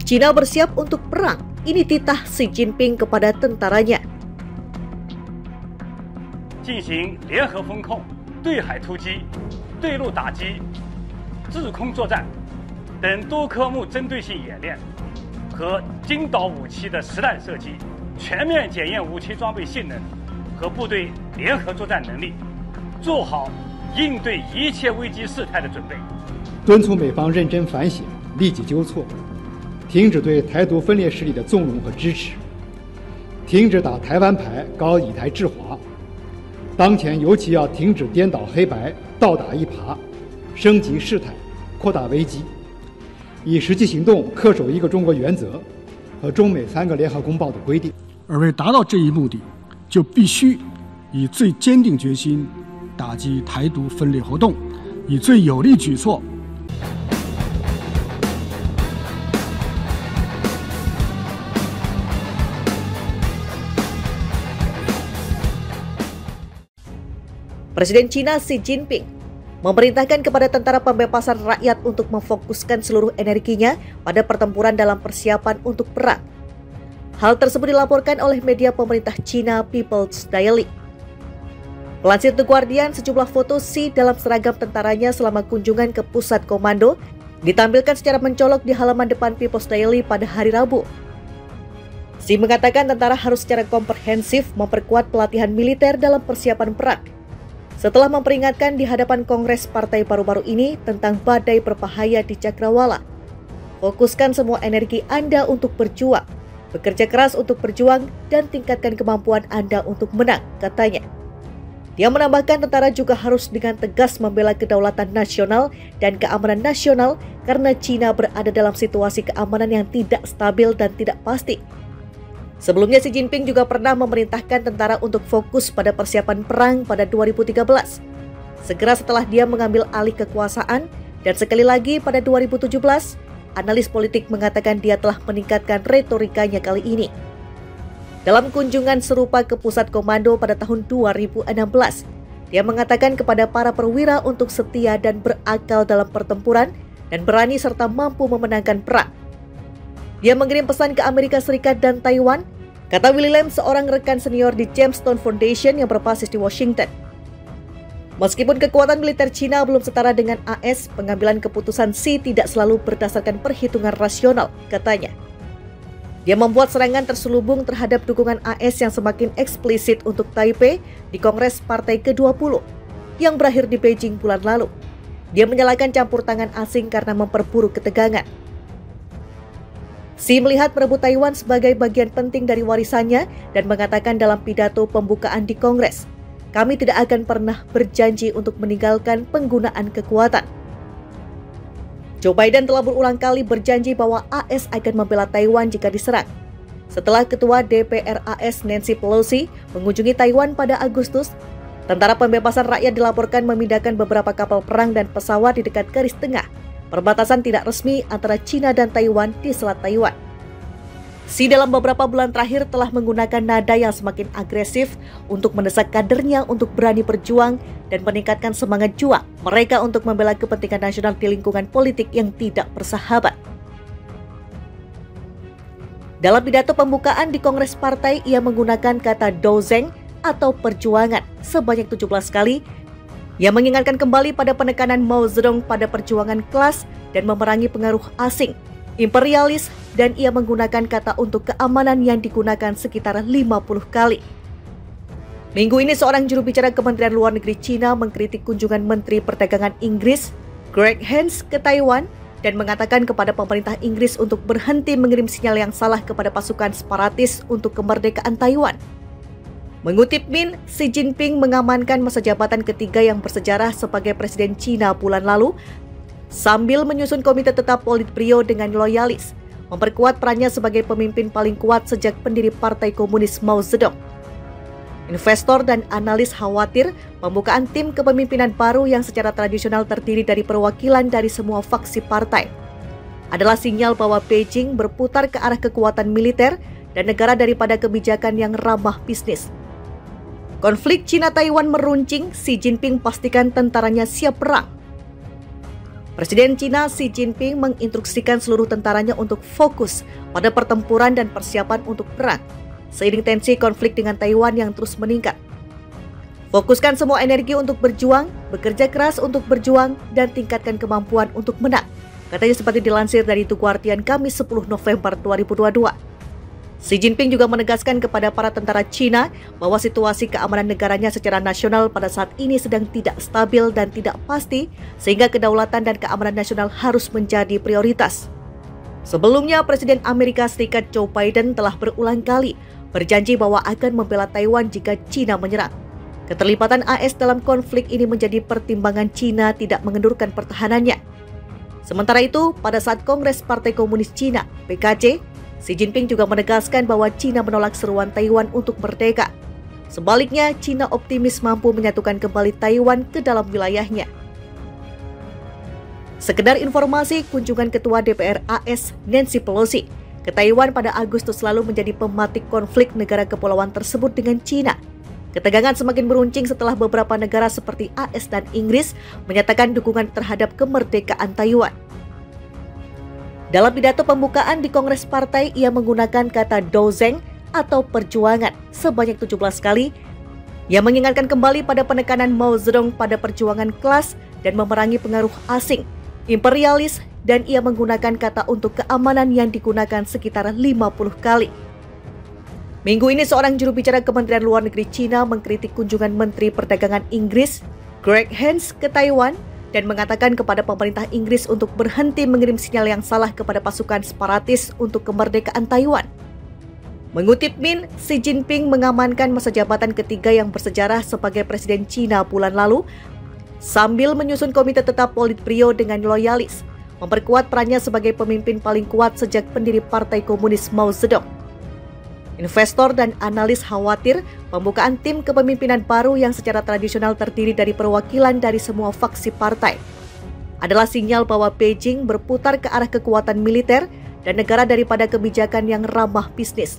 China bersiap untuk perang, ini titah Xi Jinping kepada tentaranya. 进行联合封控、对海突击、对陆打击、制空作战等多科目针对性演练和精导武器的实弹射击，全面检验武器装备性能和部队联合作战能力，做好应对一切危机事态的准备。敦促美方认真反省，立即纠错，停止对台独分裂势力的纵容和支持，停止打台湾牌、搞以台制华。当前尤其要停止颠倒黑白、倒打一耙，升级事态，扩大危机，以实际行动恪守一个中国原则和中美3个联合公报的规定。而为达到这一目的，就必须以最坚定决心打击台独分裂活动，以最有力举措。Presiden China Xi Jinping memerintahkan kepada Tentara Pembebasan Rakyat untuk memfokuskan seluruh energinya pada pertempuran dalam persiapan untuk perang. Hal tersebut dilaporkan oleh media pemerintah China People's Daily. Melansir The Guardian, sejumlah foto Xi dalam seragam tentaranya selama kunjungan ke pusat komando ditampilkan secara mencolok di halaman depan People's Daily pada hari Rabu. Xi mengatakan tentara harus secara komprehensif memperkuat pelatihan militer dalam persiapan perang. Setelah memperingatkan di hadapan Kongres Partai baru-baru ini tentang badai berbahaya di Cakrawala. Fokuskan semua energi Anda untuk berjuang, bekerja keras untuk berjuang, dan tingkatkan kemampuan Anda untuk menang, katanya. Dia menambahkan tentara juga harus dengan tegas membela kedaulatan nasional dan keamanan nasional karena China berada dalam situasi keamanan yang tidak stabil dan tidak pasti. Sebelumnya Xi Jinping juga pernah memerintahkan tentara untuk fokus pada persiapan perang pada 2013. Segera setelah dia mengambil alih kekuasaan, dan sekali lagi pada 2017, analis politik mengatakan dia telah meningkatkan retorikanya kali ini. Dalam kunjungan serupa ke pusat komando pada tahun 2016, dia mengatakan kepada para perwira untuk setia dan berakal dalam pertempuran dan berani serta mampu memenangkan perang. Dia mengirim pesan ke Amerika Serikat dan Taiwan, kata Willy Lam, seorang rekan senior di Jamestown Foundation yang berbasis di Washington. Meskipun kekuatan militer China belum setara dengan AS, pengambilan keputusan Xi tidak selalu berdasarkan perhitungan rasional, katanya. Dia membuat serangan terselubung terhadap dukungan AS yang semakin eksplisit untuk Taipei di Kongres Partai ke-20 yang berakhir di Beijing bulan lalu. Dia menyalahkan campur tangan asing karena memperburuk ketegangan. Xi melihat merebut Taiwan sebagai bagian penting dari warisannya dan mengatakan dalam pidato pembukaan di Kongres, "Kami tidak akan pernah berjanji untuk meninggalkan penggunaan kekuatan." Joe Biden telah berulang kali berjanji bahwa AS akan membela Taiwan jika diserang. Setelah Ketua DPR AS Nancy Pelosi mengunjungi Taiwan pada Agustus, Tentara Pembebasan Rakyat dilaporkan memindahkan beberapa kapal perang dan pesawat di dekat garis tengah perbatasan tidak resmi antara China dan Taiwan di Selat Taiwan. Xi dalam beberapa bulan terakhir telah menggunakan nada yang semakin agresif untuk mendesak kadernya untuk berani berjuang dan meningkatkan semangat juang mereka untuk membela kepentingan nasional di lingkungan politik yang tidak bersahabat. Dalam pidato pembukaan di Kongres Partai, ia menggunakan kata Douzeng atau perjuangan sebanyak 17 kali. Ia mengingatkan kembali pada penekanan Mao Zedong pada perjuangan kelas dan memerangi pengaruh asing, imperialis, dan ia menggunakan kata untuk keamanan yang digunakan sekitar 50 kali. Minggu ini seorang juru bicara Kementerian Luar Negeri China mengkritik kunjungan Menteri Perdagangan Inggris, Greg Hands, ke Taiwan dan mengatakan kepada pemerintah Inggris untuk berhenti mengirim sinyal yang salah kepada pasukan separatis untuk kemerdekaan Taiwan. Mengutip Min, Xi Jinping mengamankan masa jabatan ketiga yang bersejarah sebagai Presiden China bulan lalu sambil menyusun komite tetap Politburo dengan loyalis, memperkuat perannya sebagai pemimpin paling kuat sejak pendiri Partai Komunis Mao Zedong. Investor dan analis khawatir pembukaan tim kepemimpinan baru yang secara tradisional terdiri dari perwakilan dari semua faksi partai adalah sinyal bahwa Beijing berputar ke arah kekuatan militer dan negara daripada kebijakan yang ramah bisnis. Konflik China-Taiwan meruncing, Xi Jinping pastikan tentaranya siap perang. Presiden China Xi Jinping menginstruksikan seluruh tentaranya untuk fokus pada pertempuran dan persiapan untuk perang, seiring tensi konflik dengan Taiwan yang terus meningkat. Fokuskan semua energi untuk berjuang, bekerja keras untuk berjuang, dan tingkatkan kemampuan untuk menang, katanya seperti dilansir dari The Guardian Kamis 10 November 2022. Xi Jinping juga menegaskan kepada para tentara Cina bahwa situasi keamanan negaranya secara nasional pada saat ini sedang tidak stabil dan tidak pasti, sehingga kedaulatan dan keamanan nasional harus menjadi prioritas. Sebelumnya, Presiden Amerika Serikat Joe Biden telah berulang kali berjanji bahwa akan membela Taiwan jika Cina menyerang. Keterlibatan AS dalam konflik ini menjadi pertimbangan Cina tidak mengendurkan pertahanannya. Sementara itu, pada saat Kongres Partai Komunis Cina, PKC, Xi Jinping juga menegaskan bahwa Cina menolak seruan Taiwan untuk merdeka. Sebaliknya, Cina optimis mampu menyatukan kembali Taiwan ke dalam wilayahnya. Sekedar informasi, kunjungan Ketua DPR AS Nancy Pelosi ke Taiwan pada Agustus lalu menjadi pematik konflik negara kepulauan tersebut dengan Cina. Ketegangan semakin meruncing setelah beberapa negara seperti AS dan Inggris menyatakan dukungan terhadap kemerdekaan Taiwan. Dalam pidato pembukaan di Kongres Partai, ia menggunakan kata dozeng atau perjuangan sebanyak 17 kali. Ia mengingatkan kembali pada penekanan Mao Zedong pada perjuangan kelas dan memerangi pengaruh asing, imperialis, dan ia menggunakan kata untuk keamanan yang digunakan sekitar 50 kali. Minggu ini seorang juru bicara Kementerian Luar Negeri Cina mengkritik kunjungan Menteri Perdagangan Inggris, Greg Hands, ke Taiwan dan mengatakan kepada pemerintah Inggris untuk berhenti mengirim sinyal yang salah kepada pasukan separatis untuk kemerdekaan Taiwan. Mengutip Min, Xi Jinping mengamankan masa jabatan ketiga yang bersejarah sebagai Presiden Cina bulan lalu sambil menyusun komite tetap Politburo dengan loyalis, memperkuat perannya sebagai pemimpin paling kuat sejak pendiri Partai Komunis Mao Zedong. Investor dan analis khawatir pembukaan tim kepemimpinan baru yang secara tradisional terdiri dari perwakilan dari semua faksi partai adalah sinyal bahwa Beijing berputar ke arah kekuatan militer dan negara daripada kebijakan yang ramah bisnis.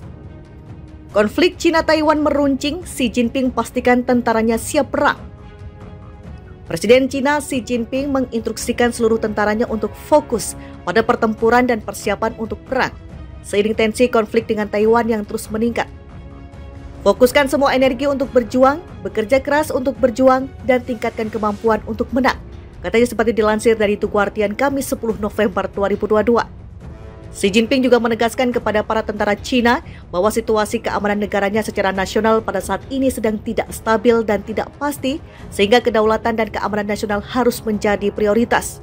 Konflik Cina-Taiwan meruncing, Xi Jinping pastikan tentaranya siap perang. Presiden Cina Xi Jinping menginstruksikan seluruh tentaranya untuk fokus pada pertempuran dan persiapan untuk perang, seiring tensi konflik dengan Taiwan yang terus meningkat. Fokuskan semua energi untuk berjuang, bekerja keras untuk berjuang, dan tingkatkan kemampuan untuk menang, katanya seperti dilansir dari The Guardian Kamis 10 November 2022. Xi Jinping juga menegaskan kepada para tentara Cina bahwa situasi keamanan negaranya secara nasional pada saat ini sedang tidak stabil dan tidak pasti, sehingga kedaulatan dan keamanan nasional harus menjadi prioritas.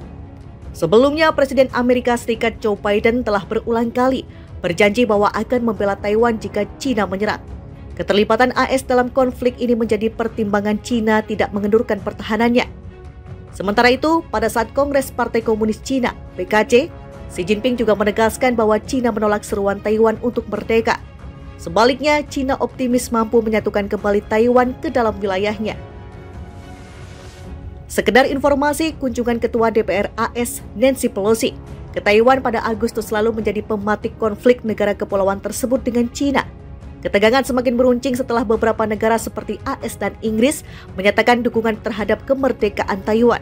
Sebelumnya, Presiden Amerika Serikat Joe Biden telah berulang kali berjanji bahwa akan membela Taiwan jika Cina menyerang. Keterlibatan AS dalam konflik ini menjadi pertimbangan Cina tidak mengendurkan pertahanannya. Sementara itu, pada saat Kongres Partai Komunis Cina, PKC, Xi Jinping juga menegaskan bahwa Cina menolak seruan Taiwan untuk merdeka. Sebaliknya, Cina optimis mampu menyatukan kembali Taiwan ke dalam wilayahnya. Sekedar informasi, kunjungan Ketua DPR AS Nancy Pelosi ke Taiwan pada Agustus lalu menjadi pematik konflik negara kepulauan tersebut dengan Cina. Ketegangan semakin meruncing setelah beberapa negara seperti AS dan Inggris menyatakan dukungan terhadap kemerdekaan Taiwan.